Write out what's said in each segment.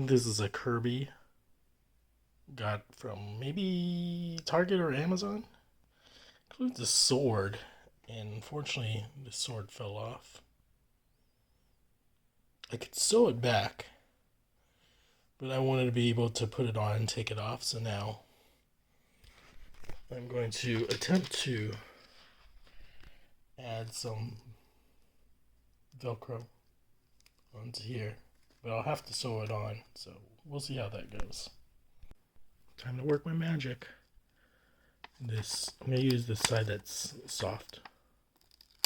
This is a Kirby. Got from maybe Target or Amazon. Includes a sword, and unfortunately, the sword fell off. I could sew it back, but I wanted to be able to put it on and take it off, so now I'm going to attempt to add some velcro onto here, but I'll have to sew it on, so we'll see how that goes. Time to work my magic. I'm going to use this side that's soft.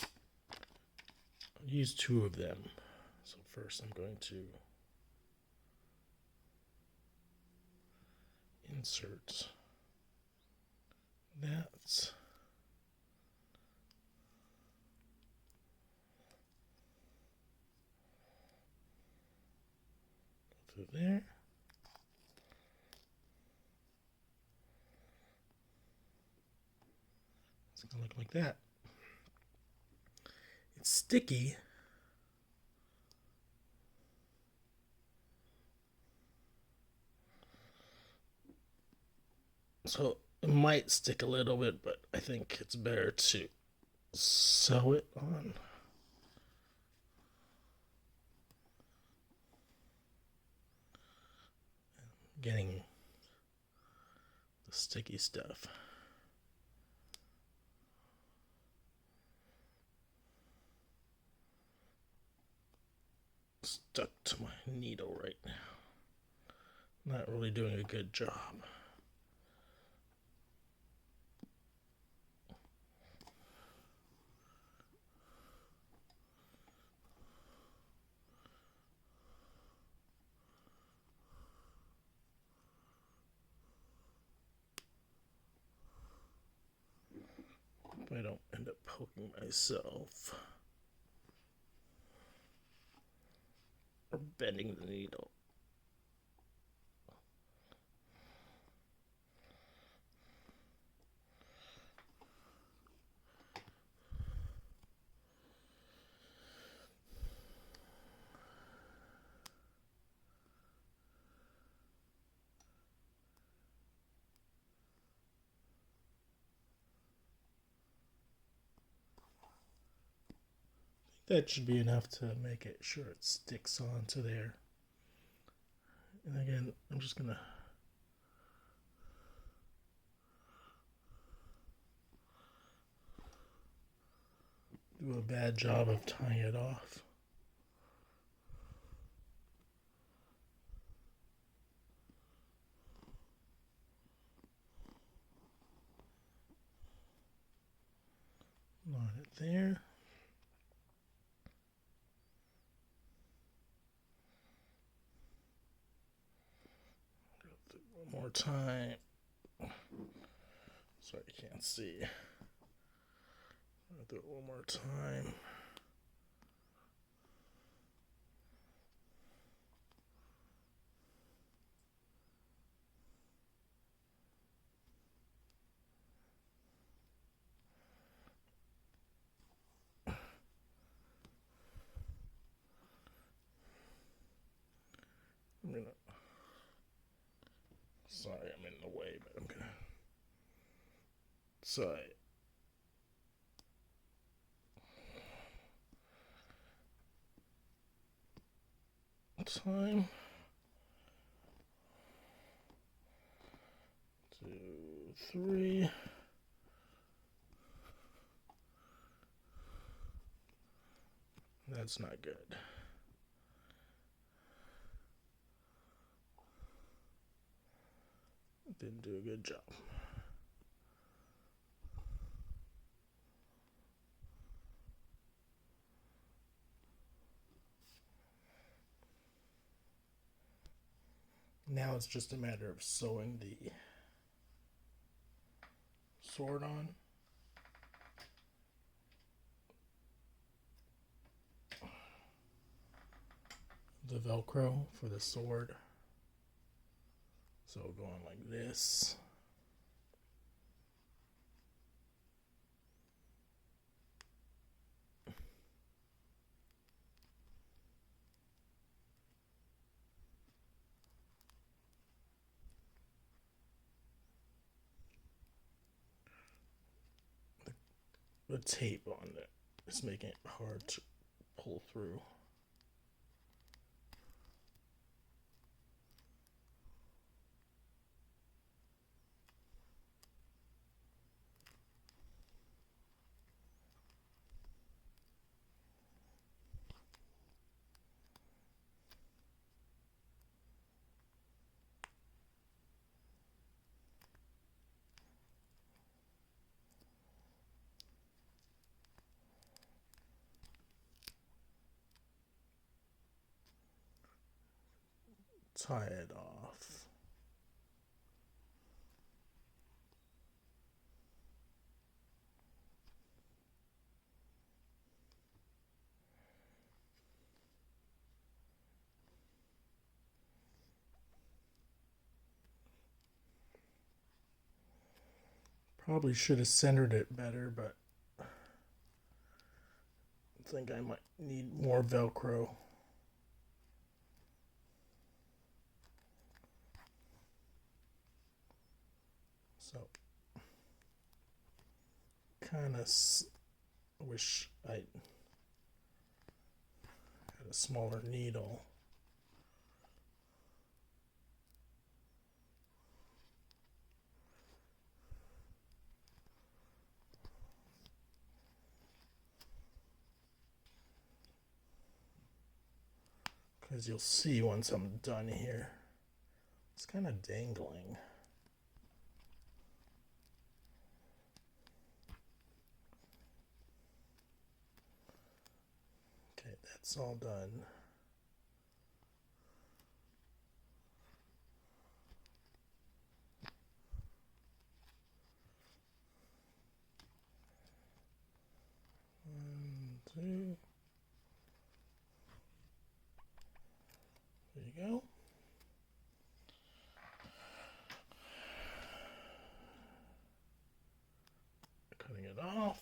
I'll use two of them. So first I'm going to insert that. Through there. It's going to look like that. It's sticky. So it might stick a little bit, but I think it's better to sew it on. Getting the sticky stuff stuck to my needle right now. Not really doing a good job. If I don't end up poking myself or bending the needle. That should be enough to make it sure it sticks onto there. And again, I'm just gonna do a bad job of tying it off. Line it there. Go through one more time. Sorry, you can't see. I'll do it one more time. I'm gonna. Sorry, I'm in the way, but I'm gonna. Sorry. Time. 2, 3. That's not good. Didn't do a good job. Now it's just a matter of sewing the sword on. The velcro for the sword. So going like this. the tape on it is making it hard to pull through. Tie it off. Probably should have centered it better, but I think I might need more Velcro. So, kind of wish I had a smaller needle. As you'll see once I'm done here, it's kind of dangling. Okay, that's all done. One, two. There you go. Cutting it off.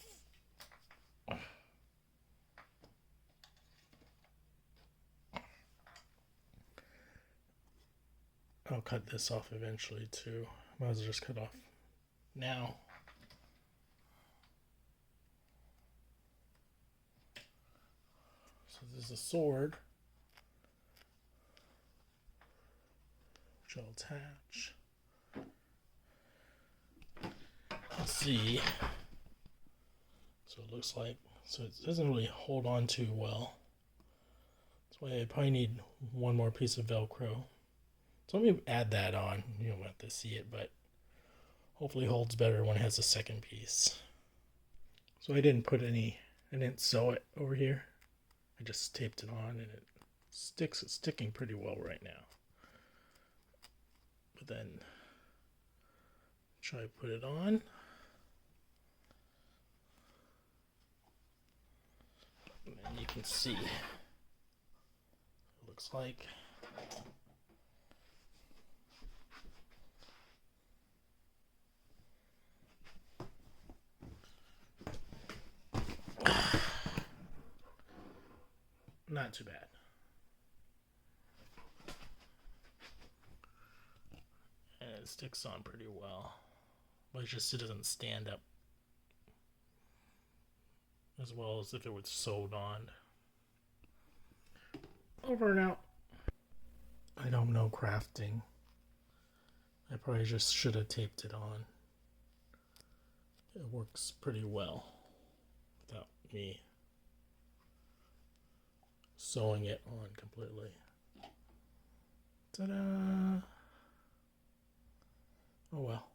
I'll cut this off eventually too. Might as well just cut off now. So this is a sword, which I'll attach. Let's see. So it looks like, so it doesn't really hold on too well. That's why I probably need one more piece of Velcro. So let me add that on. You don't have to see it, but hopefully it holds better when it has a second piece. So I didn't sew it over here. I just taped it on and it's sticking pretty well right now. But then try to put it on. And you can see it looks like. Not too bad. And it sticks on pretty well. But it doesn't stand up as well as if it was sewed on. Over and out. I don't know crafting. I probably just should have taped it on. It works pretty well without me sewing it on completely. Ta-da! Oh well.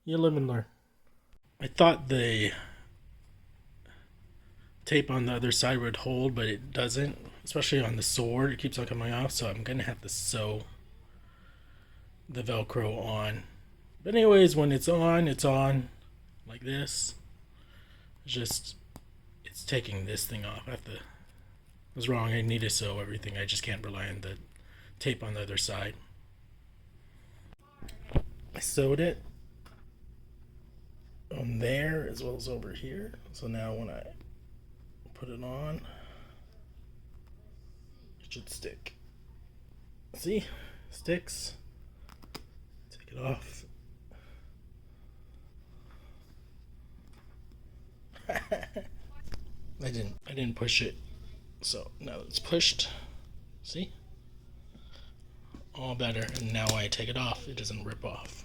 You live and learn. I thought the tape on the other side would hold, but it doesn't. Especially on the sword, it keeps on coming off, so I'm gonna have to sew the Velcro on. But anyways, when it's on like this. It's taking this thing off. I was wrong. I need to sew everything. I just can't rely on the tape on the other side. I sewed it on there as well as over here. So now when I put it on, it should stick. See? Sticks. Take it off. I didn't push it. So now it's pushed. See? All better. And now when I take it off, it doesn't rip off.